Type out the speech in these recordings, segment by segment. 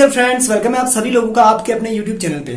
Dear friends, welcome है आप सभी लोगों का आपके अपने यूट्यूब चैनल पे।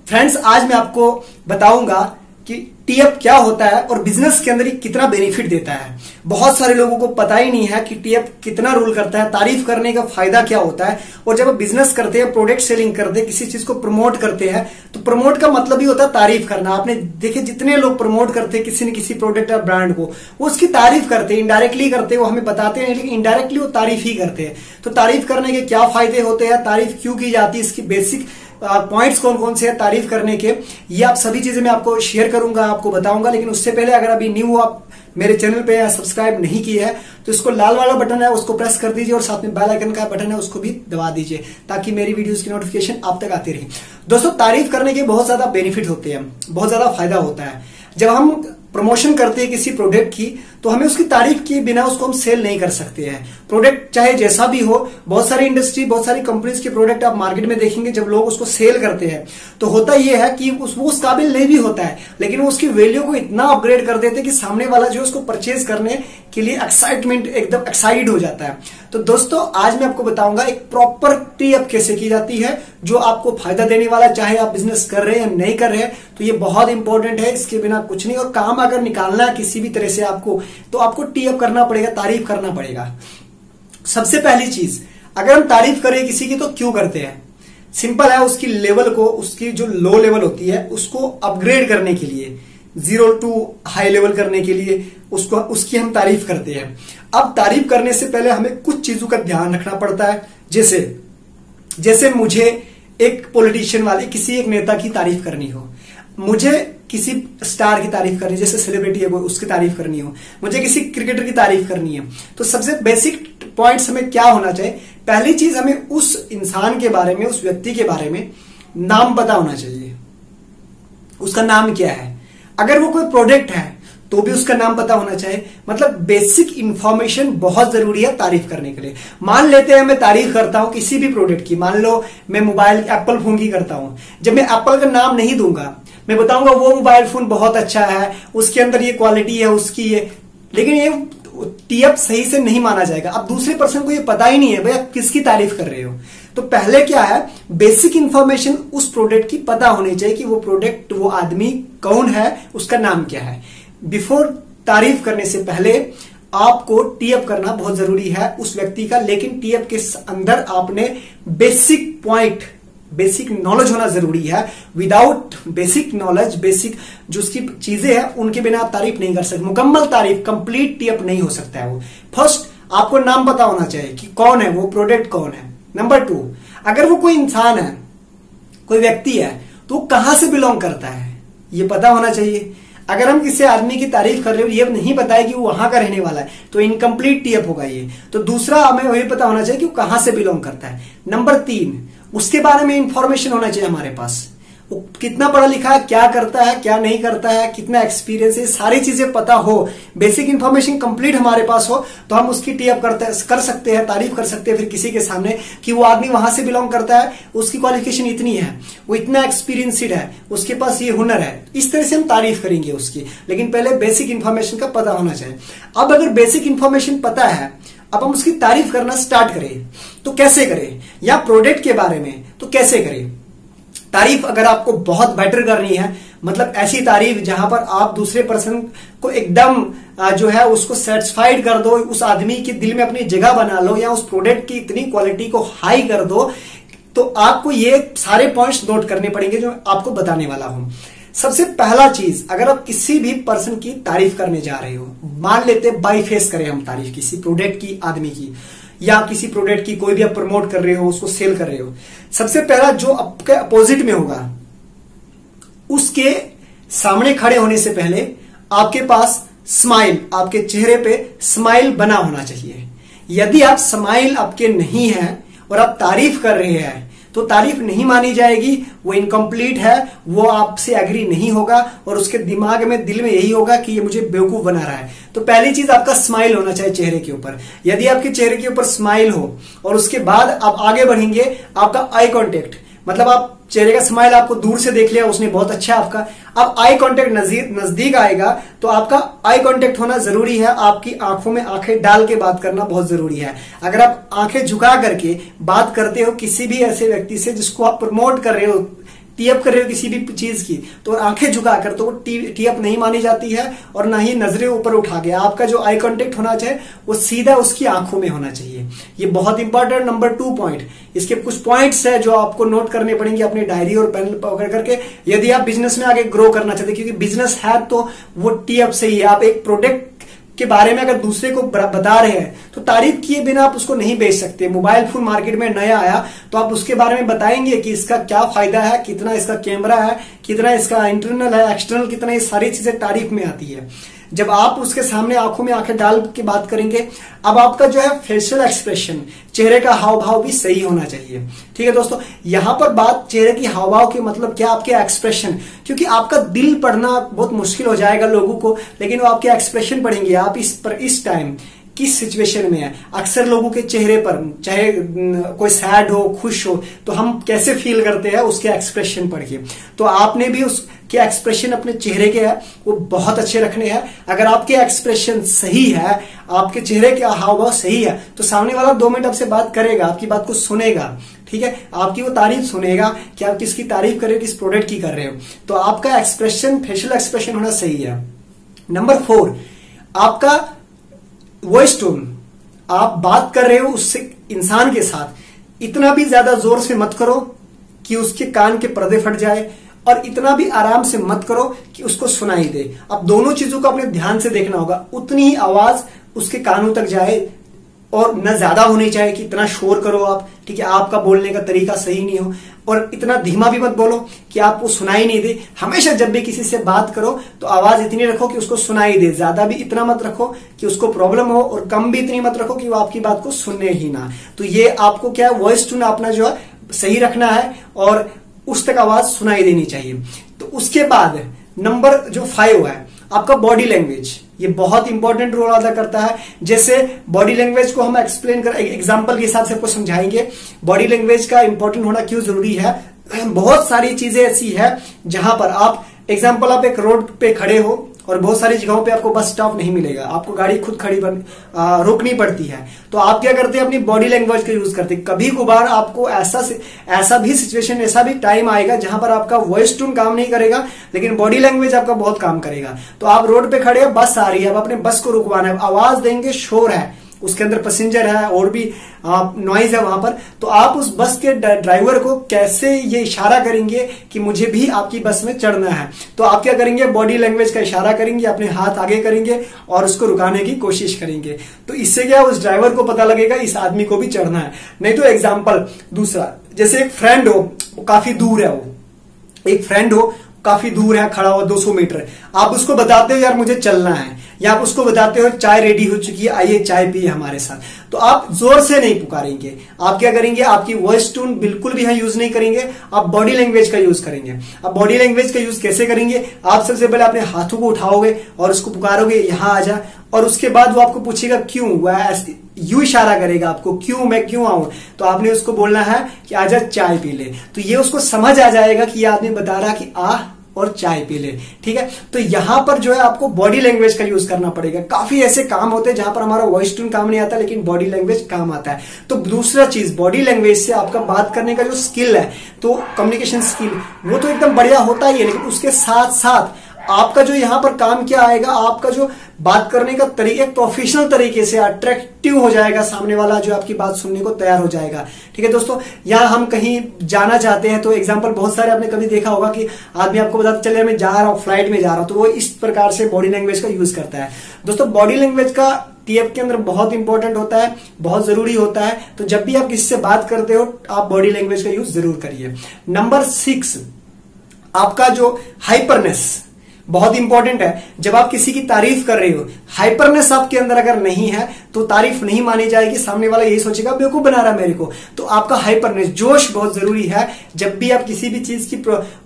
फ्रेंड्स, आज मैं आपको बताऊंगा कि टीएफ क्या होता है और बिजनेस के अंदर ये कितना बेनिफिट देता है। बहुत सारे लोगों को पता ही नहीं है कि टीएफ कितना रोल करता है, तारीफ करने का फायदा क्या होता है। और जब आप बिजनेस करते हैं, प्रोडक्ट सेलिंग करते हैं, किसी चीज को प्रमोट करते हैं, तो प्रमोट का मतलब ही होता है तारीफ करना। आपने देखे जितने लोग प्रमोट करते हैं किसी न किसी प्रोडक्ट या ब्रांड को, वो उसकी तारीफ करते हैं, इनडायरेक्टली करते हैं, वो हमें बताते हैं, लेकिन इनडायरेक्टली वो तारीफ ही करते हैं। तो तारीफ करने के क्या फायदे होते हैं, तारीफ क्यों की जाती है, इसकी बेसिक पॉइंट्स कौन कौन से हैं तारीफ करने के, ये आप सभी चीजें मैं आपको शेयर करूंगा, आपको बताऊंगा। लेकिन उससे पहले अगर अभी न्यू आप मेरे चैनल पे सब्सक्राइब नहीं किए है तो इसको लाल वाला बटन है उसको प्रेस कर दीजिए और साथ में बेल आइकन का बटन है उसको भी दबा दीजिए ताकि मेरी वीडियोस की नोटिफिकेशन आप तक आती रहे। दोस्तों, तारीफ करने के बहुत ज्यादा बेनिफिट होते हैं, बहुत ज्यादा फायदा होता है। जब हम प्रमोशन करते हैं किसी प्रोडक्ट की तो हमें उसकी तारीफ किए बिना उसको हम सेल नहीं कर सकते हैं। प्रोडक्ट चाहे जैसा भी हो, बहुत सारी इंडस्ट्री, बहुत सारी कंपनीज के प्रोडक्ट आप मार्केट में देखेंगे, जब लोग उसको सेल करते हैं तो होता यह है कि वो उस काबिल नहीं भी होता है, लेकिन वो उसकी वैल्यू को इतना अपग्रेड कर देते हैं कि सामने वाला जो उसको परचेज करने के लिए एक्साइटमेंट एकदम एक्साइटेड हो जाता है। तो दोस्तों, आज मैं आपको बताऊंगा एक प्रॉपर टीएफ कैसे की जाती है जो आपको फायदा देने वाला, चाहे आप बिजनेस कर रहे हैं या नहीं कर रहे हैं, तो ये बहुत इंपॉर्टेंट है, इसके बिना कुछ नहीं। और काम अगर निकालना है किसी भी तरह से आपको, तो आपको टीएफ करना पड़ेगा, तारीफ करना पड़ेगा। सबसे पहली चीज, अगर हम तारीफ करें किसी की तो क्यों करते हैं? सिंपल है, उसकी लेवल को, उसकी जो लो लेवल होती है उसको अपग्रेड करने के लिए, 0 टू हाई लेवल करने के लिए उसकी हम तारीफ करते हैं। अब तारीफ करने से पहले हमें कुछ चीजों का ध्यान रखना पड़ता है। जैसे मुझे एक पॉलिटिशियन वाले, किसी एक नेता की तारीफ करनी हो, मुझे किसी स्टार की तारीफ करनी, जैसे सेलिब्रिटी है वो, उसकी तारीफ करनी हो, मुझे किसी क्रिकेटर की तारीफ करनी है, तो सबसे बेसिक पॉइंट्स हमें क्या होना चाहिए? पहली चीज, हमें उस इंसान के बारे में, उस व्यक्ति के बारे में नाम पता होना चाहिए। उसका नाम क्या है? अगर वो कोई प्रोडक्ट है तो भी उसका नाम पता होना चाहिए। मतलब बेसिक इंफॉर्मेशन बहुत जरूरी है तारीफ करने के लिए। मान लेते हैं मैं तारीफ करता हूं किसी भी प्रोडक्ट की, मान लो मैं मोबाइल एप्पल फोन की करता हूं, जब मैं एप्पल का नाम नहीं दूंगा, मैं बताऊंगा वो मोबाइल फोन बहुत अच्छा है, उसके अंदर ये क्वालिटी है, उसकी ये, लेकिन ये टीएफ सही से नहीं माना जाएगा। अब दूसरे पर्सन को ये पता ही नहीं है भाई आप किसकी तारीफ कर रहे हो। तो पहले क्या है, बेसिक इंफॉर्मेशन उस प्रोडक्ट की पता होनी चाहिए कि वो प्रोडक्ट, वो आदमी कौन है, उसका नाम क्या है। बिफोर तारीफ करने से पहले आपको टीएफ करना बहुत जरूरी है उस व्यक्ति का, लेकिन टीएफ के अंदर आपने बेसिक पॉइंट, बेसिक नॉलेज होना जरूरी है। विदाउट बेसिक नॉलेज, बेसिक जो उसकी चीजें हैं, उनके बिना आप तारीफ नहीं कर सकते। मुकम्मल तारीफ, कंप्लीट टीएफ नहीं हो सकता है वो। फर्स्ट, आपको नाम पता होना चाहिए कि कौन है वो, प्रोडक्ट कौन है। नंबर 2, अगर वो कोई इंसान है, कोई व्यक्ति है, तो वो कहां से बिलोंग करता है ये पता होना चाहिए। अगर हम किसी आदमी की तारीफ कर रहे हो, ये नहीं पता है कि वो वहां का रहने वाला है, तो इनकम्प्लीट टीएफ होगा ये। तो दूसरा, हमें वही पता होना चाहिए कि वो कहां से बिलोंग करता है। नंबर 3, उसके बारे में इंफॉर्मेशन होना चाहिए हमारे पास। वो कितना पढ़ा लिखा है, क्या करता है, क्या नहीं करता है, कितना एक्सपीरियंस है, सारी चीजें पता हो, बेसिक इंफॉर्मेशन कंप्लीट हमारे पास हो, तो हम उसकी टीएफ कर सकते हैं, तारीफ कर सकते हैं फिर किसी के सामने कि वो आदमी वहां से बिलोंग करता है, उसकी क्वालिफिकेशन इतनी है, वो इतना एक्सपीरियंसड है, उसके पास ये हुनर है। इस तरह से हम तारीफ करेंगे उसकी, लेकिन पहले बेसिक इंफॉर्मेशन का पता होना चाहिए। अब अगर बेसिक इंफॉर्मेशन पता है, अब हम उसकी तारीफ करना स्टार्ट करें तो कैसे करें, या प्रोडक्ट के बारे में तो कैसे करें। तारीफ अगर आपको बहुत बेटर करनी है, मतलब ऐसी तारीफ जहां पर आप दूसरे पर्सन को एकदम जो है उसको सेटिस्फाइड कर दो, उस आदमी के दिल में अपनी जगह बना लो, या उस प्रोडक्ट की इतनी क्वालिटी को हाई कर दो, तो आपको ये सारे पॉइंट्स नोट करने पड़ेंगे जो आपको बताने वाला हूं। सबसे पहला चीज, अगर आप किसी भी पर्सन की तारीफ करने जा रहे हो, मान लेते बाई फेस करें हम तारीफ किसी प्रोडक्ट की, आदमी की, या किसी प्रोडक्ट की, कोई भी आप प्रमोट कर रहे हो, उसको सेल कर रहे हो, सबसे पहला जो आपके अपोजिट में होगा, उसके सामने खड़े होने से पहले आपके पास स्माइल, आपके चेहरे पे स्माइल बना होना चाहिए। यदि आप स्माइल आपके नहीं है और आप तारीफ कर रहे हैं तो तारीफ नहीं मानी जाएगी, वो इनकम्प्लीट है, वो आपसे एग्री नहीं होगा और उसके दिमाग में, दिल में यही होगा कि ये मुझे बेवकूफ बना रहा है। तो पहली चीज आपका स्माइल होना चाहिए चेहरे के ऊपर। यदि आपके चेहरे के ऊपर स्माइल हो और उसके बाद आप आगे बढ़ेंगे, आपका आई कांटेक्ट, मतलब आप चेहरे का स्माइल आपको दूर से देख लिया उसने, बहुत अच्छा है आपका। अब आई कांटेक्ट नजदीक आएगा तो आपका आई कांटेक्ट होना जरूरी है, आपकी आंखों में आंखें डाल के बात करना बहुत जरूरी है। अगर आप आंखें झुका करके बात करते हो किसी भी ऐसे व्यक्ति से जिसको आप प्रमोट कर रहे हो, टी अप कर रहे हो किसी भी चीज की, तो आंखें झुकाकर तो वो टी अप नहीं मानी जाती है और ना ही नजरें ऊपर उठा के। आपका जो आई कांटेक्ट होना चाहिए वो सीधा उसकी आंखों में होना चाहिए। ये बहुत इंपॉर्टेंट नंबर 2 पॉइंट। इसके कुछ पॉइंट्स है जो आपको नोट करने पड़ेंगे अपनी डायरी और पेन पकड़ करके, यदि आप बिजनेस में आगे ग्रो करना चाहते हैं, क्योंकि बिजनेस है तो वो टी अप से ही है। आप एक प्रोडक्ट के बारे में अगर दूसरे को बता रहे हैं तो तारीफ किए बिना आप उसको नहीं बेच सकते। मोबाइल फोन मार्केट में नया आया तो आप उसके बारे में बताएंगे कि इसका क्या फायदा है, कितना इसका कैमरा है, कितना इसका इंटरनल है, एक्सटर्नल कितना, ये सारी चीजें तारीफ में आती है। जब आप उसके सामने आंखों में आंखें डाल के बात करेंगे, अब आपका जो है फेशियल एक्सप्रेशन, चेहरे का हाव भाव भी सही होना चाहिए। ठीक है दोस्तों, यहां पर बात चेहरे की हाव भाव की मतलब क्या, आपके एक्सप्रेशन, क्योंकि आपका दिल पढ़ना बहुत मुश्किल हो जाएगा लोगों को, लेकिन वो आपके एक्सप्रेशन पढ़ेंगे। आप इस टाइम किस सिचुएशन में है, अक्सर लोगों के चेहरे पर चाहे कोई सैड हो, खुश हो, तो हम कैसे फील करते हैं उसके एक्सप्रेशन पढ़ के। तो आपने भी उसके एक्सप्रेशन अपने चेहरे के है वो बहुत अच्छे रखने हैं। अगर आपके एक्सप्रेशन सही है, आपके चेहरे के हाव भाव सही है, तो सामने वाला 2 मिनट आपसे बात करेगा, आपकी बात को सुनेगा। ठीक है, आपकी वो तारीफ सुनेगा कि आप किसकी तारीफ कर रहे हो, किस प्रोडक्ट की कर रहे हो। तो आपका एक्सप्रेशन, फेशियल एक्सप्रेशन होना सही है। नंबर 4, आपका वॉइस टोन। आप बात कर रहे हो उससे इंसान के साथ, इतना भी ज्यादा जोर से मत करो कि उसके कान के पर्दे फट जाए, और इतना भी आराम से मत करो कि उसको सुनाई दे। अब दोनों चीजों को अपने ध्यान से देखना होगा। उतनी ही आवाज उसके कानों तक जाए और न ज्यादा होनी चाहिए कि इतना शोर करो आप, ठीक है, आपका बोलने का तरीका सही नहीं हो, और इतना धीमा भी मत बोलो कि आपको सुनाई नहीं दे। हमेशा जब भी किसी से बात करो तो आवाज इतनी रखो कि उसको सुनाई दे, ज्यादा भी इतना मत रखो कि उसको प्रॉब्लम हो, और कम भी इतनी मत रखो कि वो आपकी बात को सुनने ही ना। तो ये आपको क्या है, वॉइस टोन अपना जो है सही रखना है और उस तक आवाज सुनाई देनी चाहिए। तो उसके बाद नंबर जो 5 है आपका बॉडी लैंग्वेज। ये बहुत इंपॉर्टेंट रोल अदा करता है। जैसे बॉडी लैंग्वेज को हम एक्सप्लेन कर एग्जांपल के हिसाब से आपको समझाएंगे बॉडी लैंग्वेज का इंपॉर्टेंट होना क्यों जरूरी है। बहुत सारी चीजें ऐसी है जहां पर आप एग्जांपल, आप एक रोड पे खड़े हो और बहुत सारी जगहों पे आपको बस स्टॉप नहीं मिलेगा, आपको गाड़ी खुद खड़ी रोकनी पड़ती है, तो आप क्या करते हैं, अपनी बॉडी लैंग्वेज का यूज करते हैं। कभी कभार आपको ऐसा भी सिचुएशन, ऐसा भी टाइम आएगा जहां पर आपका वॉइस टोन काम नहीं करेगा, लेकिन बॉडी लैंग्वेज आपका बहुत काम करेगा। तो आप रोड पे खड़े हैं, बस आ रही है, अब अपने बस को रुकवाना है, आवाज देंगे, शोर है, उसके अंदर पैसेंजर है और भी नॉइज है वहां पर, तो आप उस बस के ड्राइवर को कैसे ये इशारा करेंगे कि मुझे भी आपकी बस में चढ़ना है। तो आप क्या करेंगे, बॉडी लैंग्वेज का इशारा करेंगे, अपने हाथ आगे करेंगे और उसको रुकाने की कोशिश करेंगे। तो इससे क्या, उस ड्राइवर को पता लगेगा इस आदमी को भी चढ़ना है। नहीं तो एग्जाम्पल दूसरा, जैसे एक फ्रेंड हो, वो काफी दूर है, वो एक फ्रेंड हो काफी दूर है, खड़ा हुआ 200 मीटर, आप उसको बताते हो यार मुझे चलना है, या आप उसको बताते हो चाय रेडी हो चुकी है, आइए चाय पिए हमारे साथ, तो आप जोर से नहीं पुकारेंगे। आप क्या करेंगे, आपकी वॉइस टोन बिल्कुल भी यहां यूज नहीं करेंगे, आप बॉडी लैंग्वेज का यूज करेंगे। अब बॉडी लैंग्वेज का यूज कैसे करेंगे, आप सबसे पहले अपने हाथों को उठाओगे और उसको पुकारोगे यहां आ जा, और उसके बाद वो आपको पूछेगा क्यों, वह यू इशारा करेगा आपको, क्यों, मैं क्यों आऊं, तो आपने उसको बोलना है कि आजा चाय पी ले। तो ये उसको समझ आ जाएगा कि ये आदमी बता रहा कि आ और चाय पी ले। ठीक है, तो यहां पर जो है आपको बॉडी लैंग्वेज का यूज करना पड़ेगा। काफी ऐसे काम होते हैं जहां पर हमारा वॉइस टोन काम नहीं आता, लेकिन बॉडी लैंग्वेज काम आता है। तो दूसरा चीज, बॉडी लैंग्वेज से आपका बात करने का जो स्किल है, तो कम्युनिकेशन स्किल, वो तो एकदम बढ़िया होता ही है, लेकिन उसके साथ साथ आपका जो यहां पर काम क्या आएगा, आपका जो बात करने का तरीका प्रोफेशनल तरीके से अट्रैक्टिव हो जाएगा, सामने वाला जो आपकी बात सुनने को तैयार हो जाएगा। ठीक है दोस्तों, यहां हम कहीं जाना चाहते हैं तो एग्जांपल बहुत सारे आपने कभी देखा होगा कि आदमी आपको बताता चले मैं जा रहा हूं, फ्लाइट में जा रहा हूं, तो वो इस प्रकार से बॉडी लैंग्वेज का यूज करता है। दोस्तों बॉडी लैंग्वेज का टीएफ के अंदर बहुत इंपॉर्टेंट होता है, बहुत जरूरी होता है। तो जब भी आप किसी से बात करते हो आप बॉडी लैंग्वेज का यूज जरूर करिए। नंबर 6, आपका जो हाइपरनेस बहुत इंपॉर्टेंट है। जब आप किसी की तारीफ कर रहे हो, हाइपरनेस आपके अंदर अगर नहीं है तो तारीफ नहीं मानी जाएगी, सामने वाला यही सोचेगा बेवकूफ बना रहा मेरे को। तो आपका हाइपरनेस, जोश बहुत जरूरी है। जब भी आप किसी भी चीज की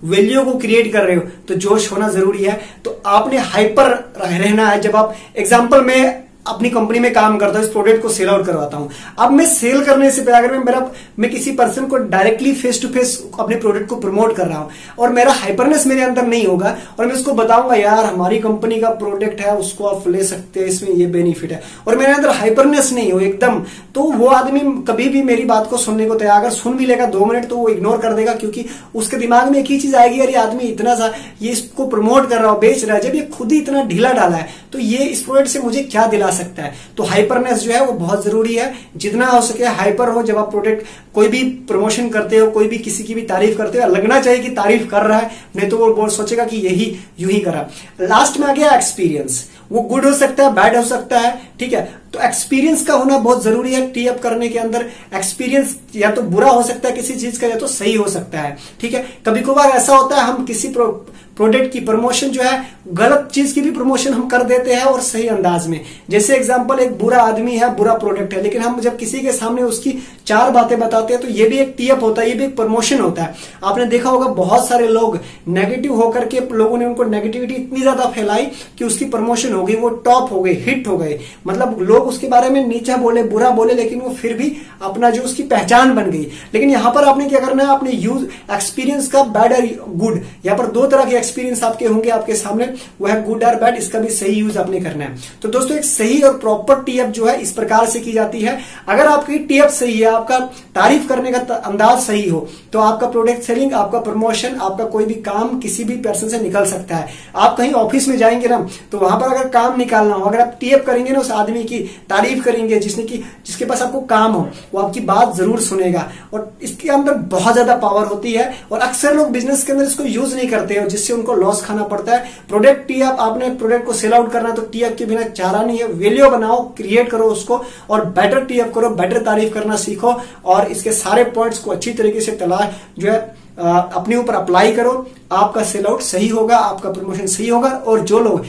वैल्यू को क्रिएट कर रहे हो तो जोश होना जरूरी है। तो आपने हाइपर रहना है। जब आप एग्जाम्पल में अपनी कंपनी में काम करता हूं, इस प्रोडक्ट को सेल आउट करवाता हूं। अब मैं सेल करने से पहले अगर मैं किसी पर्सन को डायरेक्टली फेस टू फेस अपने प्रोडक्ट को प्रमोट कर रहा हूं और मेरा हाइपरनेस मेरे अंदर नहीं होगा और मैं उसको बताऊंगा यार हमारी कंपनी का प्रोडक्ट है, उसको आप ले सकते हैं, इसमें ये बेनिफिट है, और मेरे अंदर हाइपरनेस नहीं हो एकदम, तो वो आदमी कभी भी मेरी बात को सुनने को तैयार, अगर सुन भी लेगा 2 मिनट तो वो इग्नोर कर देगा, क्योंकि उसके दिमाग में एक ही चीज आएगी, अरे आदमी इतना सा ये इसको प्रमोट कर रहा हो, बेच रहा है, जब ये खुद ही इतना ढीला डाला है तो ये इस प्रोडक्ट से मुझे क्या दिला सकता है। तो हाइपरनेस जो है वो बहुत जरूरी है, जितना हो सके हाइपर हो। जब आप प्रोडक्ट कोई भी प्रमोशन करते हो, कोई भी किसी की भी तारीफ करते हो, लगना चाहिए कि तारीफ कर रहा है, नहीं तो वो सोचेगा कि यही यूं ही करा। लास्ट में आ गया एक्सपीरियंस, वो गुड हो सकता है, बैड हो सकता है, ठीक है। तो एक्सपीरियंस का होना बहुत जरूरी है टी अप करने के अंदर। एक्सपीरियंस या तो बुरा हो सकता है किसी चीज का, या तो सही हो सकता है, ठीक है। कभी कभार ऐसा होता है हम किसी प्रोडक्ट की प्रमोशन जो है, गलत चीज की भी प्रमोशन हम कर देते हैं और सही अंदाज में। जैसे एग्जांपल, एक बुरा आदमी है, बुरा प्रोडक्ट है, लेकिन हम जब किसी के सामने उसकी 4 बातें बताते हैं तो ये भी एक टी अप होता है, ये भी एक प्रमोशन होता है। आपने देखा होगा बहुत सारे लोग नेगेटिव होकर के, लोगों ने उनको नेगेटिविटी इतनी ज्यादा फैलाई कि उसकी प्रमोशन हो गई, वो टॉप हो गई, हिट हो गए, मतलब लोग उसके बारे में नीचा बोले, बुरा बोले, लेकिन वो फिर भी अपना जो उसकी पहचान बन गई। लेकिन यहां पर आपने क्या करना है, आपने यूज एक्सपीरियंस का बैड और गुड, यहां पर 2 तरह के एक्सपीरियंस आपके होंगे आपके सामने, वो है गुड और बैड, इसका भी सही यूज आपने करना है। तो दोस्तों एक सही और प्रॉपर टी अप जो है इस प्रकार से की जाती है। अगर आपकी टी अप सही है, आपका तारीफ करने का अंदाज सही हो, तो आपका प्रोडक्ट सेलिंग, आपका प्रमोशन, आपका कोई भी काम किसी भी पर्सन से निकल सकता है। आप कहीं ऑफिस में जाएंगे ना, तो वहां पर अगर काम निकालना हो, अगर आप टी अप करेंगे ना, उस आदमी की तारीफ करेंगे जिसके पास आपको काम हो, वो आपकी बात जरूर सुनेगा। और इसके अंदर बहुत ज्यादा पावर होती है, और अक्सर लोग बिजनेस के अंदर इसको यूज नहीं करते हैं, जिससे उनको लॉस खाना पड़ता है। प्रोडक्ट टी अप, आपने प्रोडक्ट को सेल आउट करना है तो टी अप के बिना चारा नहीं है। वैल्यू बनाओ, क्रिएट करो उसको, और बेटर टी अप करो, बेटर तारीफ करना सीखो, और इसके सारे पॉइंट्स को अच्छी तरीके से जो है अपने ऊपर अप्लाई करो। आपका सेल आउट सही होगा, आपका प्रमोशन सही होगा, और जो लोग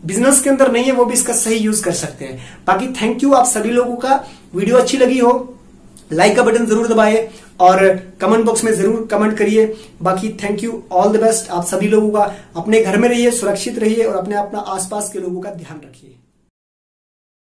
बिजनेस के अंदर नहीं है वो भी इसका सही यूज कर सकते हैं। बाकी थैंक यू आप सभी लोगों का। वीडियो अच्छी लगी हो, लाइक का बटन जरूर दबाइए और कमेंट बॉक्स में जरूर कमेंट करिए। बाकी thank you, all the best आप सभी लोगों का। अपने घर में रहिए, सुरक्षित रहिए, और अपने अपना आसपास के लोगों का ध्यान रखिए।